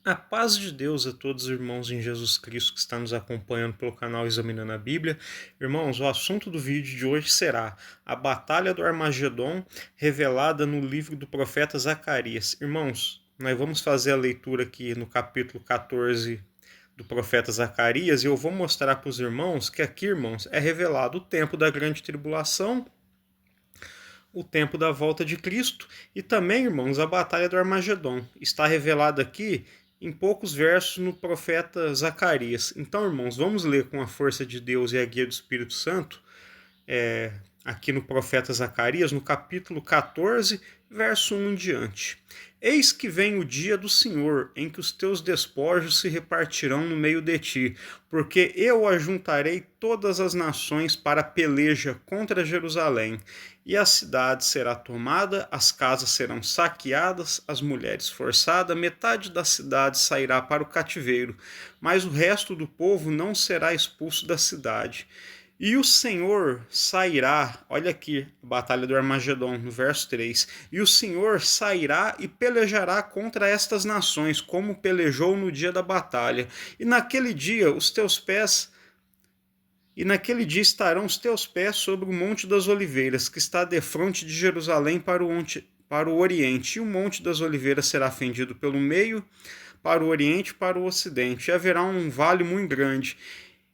A paz de Deus a todos os irmãos em Jesus Cristo que estão nos acompanhando pelo canal Examinando a Bíblia. Irmãos, o assunto do vídeo de hoje será a Batalha do Armagedon, revelada no livro do profeta Zacarias. Irmãos, nós vamos fazer a leitura aqui no capítulo 14 do profeta Zacarias e eu vou mostrar para os irmãos que aqui, irmãos, é revelado o tempo da grande tribulação, o tempo da volta de Cristo e também, irmãos, a batalha do Armagedon. Está revelado aqui em poucos versos no profeta Zacarias. Então, irmãos, vamos ler com a força de Deus e a guia do Espírito Santo, aqui no profeta Zacarias, no capítulo 14, verso 1 em diante. Eis que vem o dia do Senhor, em que os teus despojos se repartirão no meio de ti, porque eu ajuntarei todas as nações para a peleja contra Jerusalém, e a cidade será tomada, as casas serão saqueadas, as mulheres forçadas, metade da cidade sairá para o cativeiro, mas o resto do povo não será expulso da cidade. E o Senhor sairá, olha aqui, a batalha do Armagedon, no verso 3. E o Senhor sairá e pelejará contra estas nações, como pelejou no dia da batalha. E naquele dia estarão os teus pés sobre o Monte das Oliveiras, que está defronte de Jerusalém para o oriente. E o Monte das Oliveiras será fendido pelo meio, para o oriente e para o ocidente. E haverá um vale muito grande.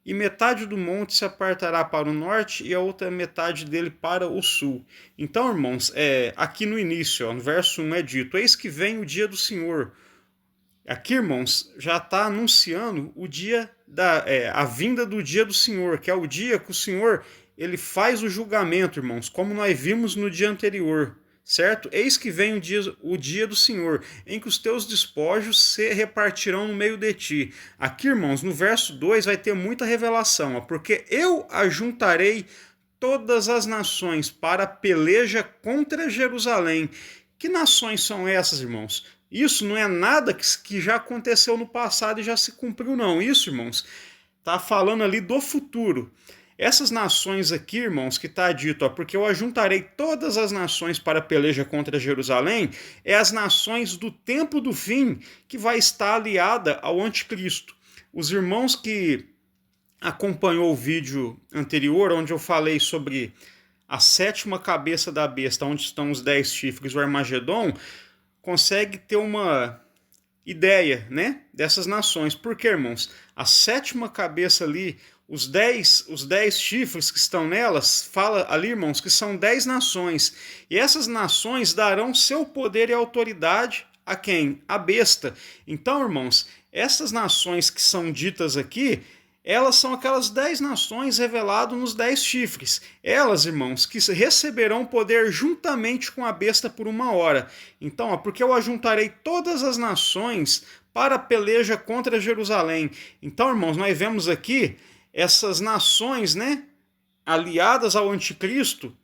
E metade do monte se apartará para o norte e a outra metade dele para o sul. Então, irmãos, aqui no início, no verso 1 é dito: eis que vem o dia do Senhor. Aqui, irmãos, já está anunciando o dia a vinda do dia do Senhor, que é o dia que o Senhor ele faz o julgamento, irmãos, como nós vimos no dia anterior. Certo? Eis que vem o dia do Senhor, em que os teus despojos se repartirão no meio de ti. Aqui, irmãos, no verso 2 vai ter muita revelação, ó, porque eu ajuntarei todas as nações para a peleja contra Jerusalém. Que nações são essas, irmãos? Isso não é nada que já aconteceu no passado e já se cumpriu, não. Isso, irmãos, está falando ali do futuro. Essas nações aqui, irmãos, que está dito, ó, porque eu ajuntarei todas as nações para a peleja contra Jerusalém, é as nações do tempo do fim que vai estar aliada ao anticristo. Os irmãos que acompanhou o vídeo anterior, onde eu falei sobre a sétima cabeça da besta, onde estão os 10 chifres, o Armagedon, consegue ter uma ideia, né, dessas nações. Porque, irmãos, a sétima cabeça ali, os dez chifres que estão nelas, fala ali, irmãos, que são 10 nações. E essas nações darão seu poder e autoridade a quem? A besta. Então, irmãos, essas nações que são ditas aqui, elas são aquelas 10 nações reveladas nos 10 chifres. Elas, irmãos, que receberão poder juntamente com a besta por 1 hora. Então, porque eu ajuntarei todas as nações para a peleja contra Jerusalém. Então, irmãos, nós vemos aqui essas nações, né, aliadas ao anticristo,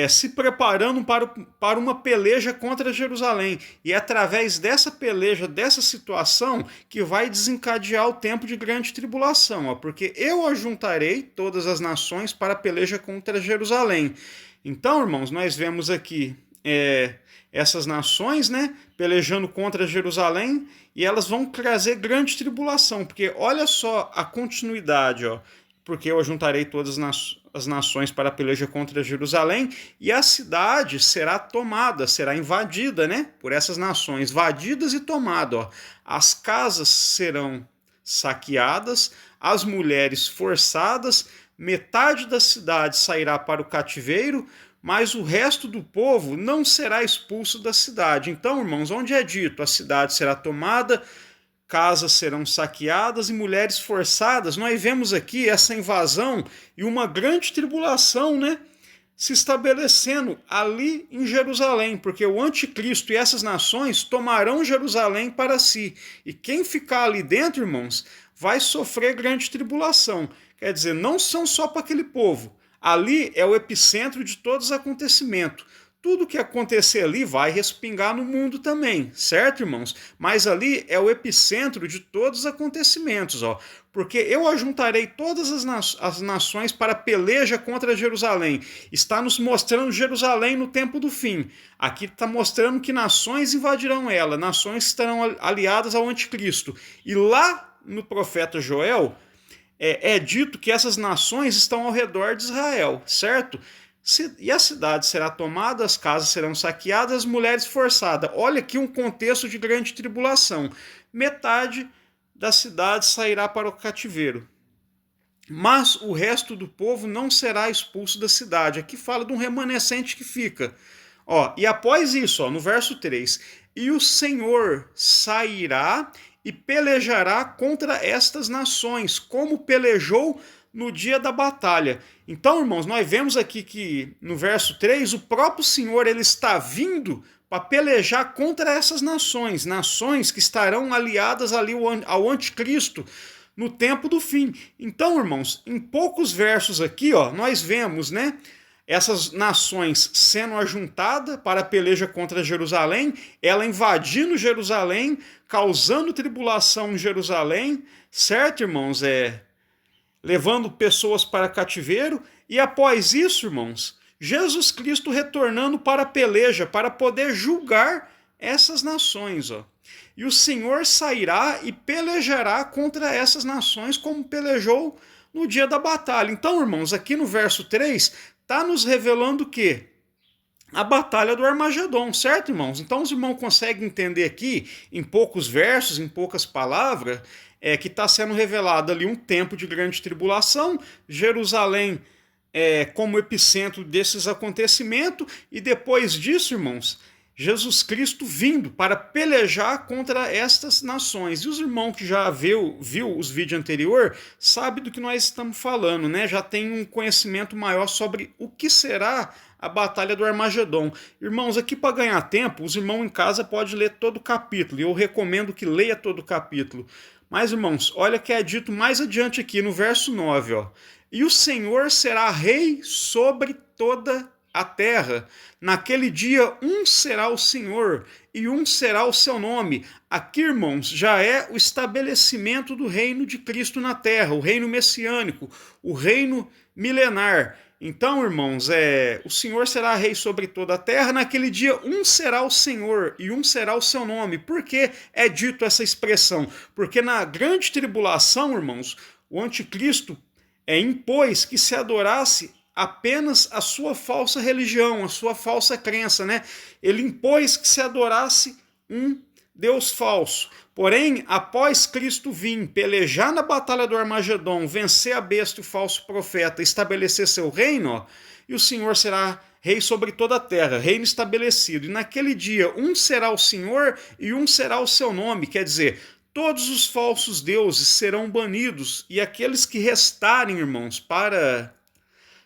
se preparando para uma peleja contra Jerusalém. E é através dessa peleja, dessa situação, que vai desencadear o tempo de grande tribulação. Ó, porque eu ajuntarei todas as nações para a peleja contra Jerusalém. Então, irmãos, nós vemos aqui essas nações, né, pelejando contra Jerusalém, e elas vão trazer grande tribulação, porque olha só a continuidade, ó, porque eu ajuntarei todas as nações para a peleja contra Jerusalém, e a cidade será tomada, será invadida, né, por essas nações, invadidas e tomadas, ó. As casas serão saqueadas, as mulheres forçadas, metade da cidade sairá para o cativeiro, mas o resto do povo não será expulso da cidade. Então, irmãos, onde é dito a cidade será tomada, casas serão saqueadas e mulheres forçadas, nós vemos aqui essa invasão e uma grande tribulação, né, se estabelecendo ali em Jerusalém, porque o anticristo e essas nações tomarão Jerusalém para si. E quem ficar ali dentro, irmãos, vai sofrer grande tribulação. Quer dizer, não são só para aquele povo. Ali é o epicentro de todos os acontecimentos. tudo que acontecer ali vai respingar no mundo também, certo, irmãos? Mas ali é o epicentro de todos os acontecimentos, ó. Porque eu ajuntarei todas as nações para peleja contra Jerusalém. Está nos mostrando Jerusalém no tempo do fim. Aqui está mostrando que nações invadirão ela, nações estarão aliadas ao anticristo. E lá no profeta Joel é dito que essas nações estão ao redor de Israel, certo? E a cidade será tomada, as casas serão saqueadas, as mulheres forçadas. Olha aqui um contexto de grande tribulação. Metade da cidade sairá para o cativeiro. Mas o resto do povo não será expulso da cidade. Aqui fala de um remanescente que fica. Ó, e após isso, ó, no verso 3, e o Senhor sairá e pelejará contra estas nações, como pelejou no dia da batalha. Então, irmãos, nós vemos aqui que no verso 3, o próprio Senhor ele está vindo para pelejar contra essas nações, nações que estarão aliadas ali ao anticristo no tempo do fim. Então, irmãos, em poucos versos aqui, ó, nós vemos, né, essas nações sendo ajuntadas para a peleja contra Jerusalém, ela invadindo Jerusalém, causando tribulação em Jerusalém, certo, irmãos? Levando pessoas para cativeiro, e após isso, irmãos, Jesus Cristo retornando para a peleja, para poder julgar essas nações, ó. E o Senhor sairá e pelejará contra essas nações, como pelejou no dia da batalha. Então, irmãos, aqui no verso 3, está nos revelando o quê? A batalha do Armagedon, certo, irmãos? Então, os irmãos conseguem entender aqui, em poucos versos, em poucas palavras, que está sendo revelado ali um tempo de grande tribulação, Jerusalém como epicentro desses acontecimentos, e depois disso, irmãos, Jesus Cristo vindo para pelejar contra estas nações. E os irmãos que já viu os vídeos anteriores sabem do que nós estamos falando, né? Já tem um conhecimento maior sobre o que será a batalha do Armagedon. Irmãos, aqui para ganhar tempo, os irmãos em casa podem ler todo o capítulo, e eu recomendo que leia todo o capítulo. Mas, irmãos, olha que é dito mais adiante aqui no verso 9, ó. E o Senhor será rei sobre toda a terra. Naquele dia, um será o Senhor e um será o seu nome. Aqui, irmãos, já é o estabelecimento do reino de Cristo na terra, o reino messiânico, o reino milenar. Então, irmãos, o Senhor será rei sobre toda a terra. Naquele dia, um será o Senhor e um será o seu nome. Por que é dito essa expressão? Porque na grande tribulação, irmãos, o anticristo impôs que se adorasse apenas a sua falsa religião, a sua falsa crença, né? Ele impôs que se adorasse um Deus falso. Porém, após Cristo vir, pelejar na batalha do Armagedon, vencer a besta e o falso profeta, estabelecer seu reino, ó, e o Senhor será rei sobre toda a terra, reino estabelecido. E naquele dia, um será o Senhor e um será o seu nome, quer dizer, todos os falsos deuses serão banidos, e aqueles que restarem, irmãos, para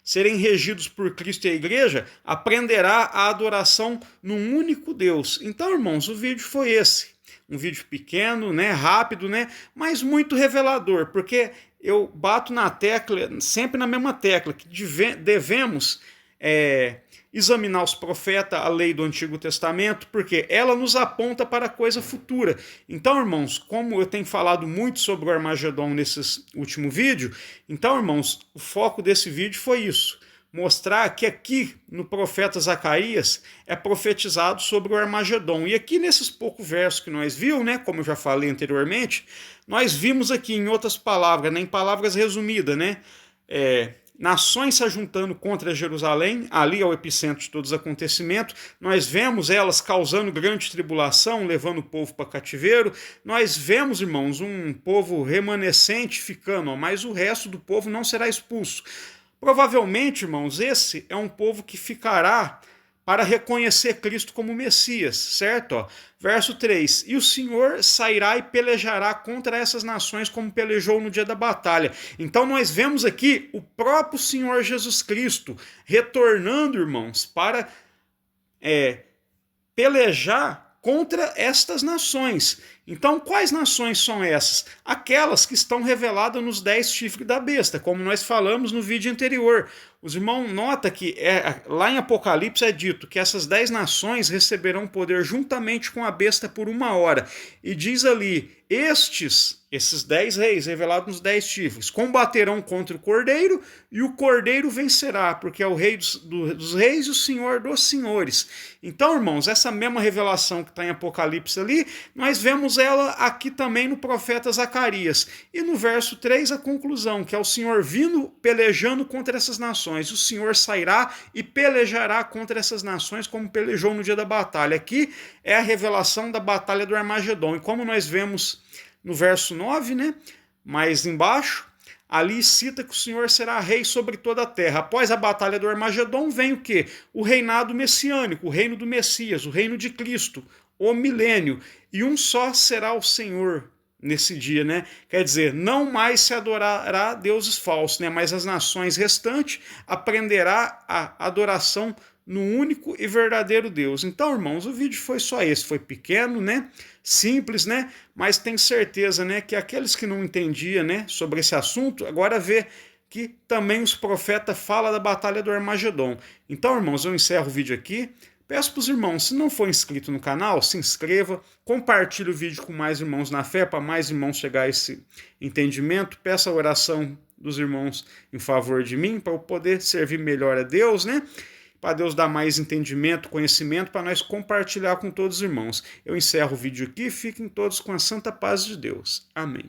serem regidos por Cristo e a igreja, aprenderá a adoração num único Deus. Então, irmãos, o vídeo foi esse. Um vídeo pequeno, né, rápido, né, mas muito revelador, porque eu bato na tecla, sempre na mesma tecla, que devemos examinar os profetas, a lei do Antigo Testamento, porque ela nos aponta para a coisa futura. Então, irmãos, como eu tenho falado muito sobre o Armagedon nesses últimos vídeos, então, irmãos, o foco desse vídeo foi isso. Mostrar que aqui no profeta Zacarias é profetizado sobre o Armagedon. E aqui nesses poucos versos que nós vimos, né, como eu já falei anteriormente, nós vimos aqui em outras palavras, né, em palavras resumidas, né, nações se ajuntando contra Jerusalém, ali é o epicentro de todos os acontecimentos. Nós vemos elas causando grande tribulação, levando o povo para cativeiro. Nós vemos, irmãos, um povo remanescente ficando, mas o resto do povo não será expulso. Provavelmente, irmãos, esse é um povo que ficará para reconhecer Cristo como Messias, certo? Verso 3, e o Senhor sairá e pelejará contra essas nações como pelejou no dia da batalha. Então nós vemos aqui o próprio Senhor Jesus Cristo retornando, irmãos, para pelejar contra estas nações. Então, quais nações são essas? Aquelas que estão reveladas nos 10 chifres da besta, como nós falamos no vídeo anterior. Os irmãos nota que lá em Apocalipse é dito que essas 10 nações receberão poder juntamente com a besta por 1 hora. E diz ali, esses 10 reis, revelados nos 10 chifres, combaterão contra o Cordeiro, e o Cordeiro vencerá, porque é o rei dos reis e o senhor dos senhores. Então, irmãos, essa mesma revelação que está em Apocalipse ali, nós vemos ela aqui também no profeta Zacarias. E no verso 3, a conclusão, que é o Senhor vindo pelejando contra essas nações. O Senhor sairá e pelejará contra essas nações, como pelejou no dia da batalha. Aqui é a revelação da batalha do Armagedon. E como nós vemos no verso 9, né, mais embaixo, ali cita que o Senhor será rei sobre toda a terra. Após a batalha do Armagedon vem o quê? O reinado messiânico, o reino do Messias, o reino de Cristo, o milênio. E um só será o Senhor nesse dia, né? Quer dizer, não mais se adorará deuses falsos, né? Mas as nações restantes aprenderá a adoração no único e verdadeiro Deus. Então, irmãos, o vídeo foi só esse, foi pequeno, né? Simples, né? Mas tenho certeza, né, que aqueles que não entendiam, né, sobre esse assunto, agora vê que também os profetas falam da batalha do Armagedon. Então, irmãos, eu encerro o vídeo aqui. Peço para os irmãos, se não for inscrito no canal, se inscreva, compartilhe o vídeo com mais irmãos na fé, para mais irmãos chegar a esse entendimento. Peço a oração dos irmãos em favor de mim, para eu poder servir melhor a Deus, né? Para Deus dar mais entendimento, conhecimento, para nós compartilhar com todos os irmãos. Eu encerro o vídeo aqui, fiquem todos com a santa paz de Deus. Amém.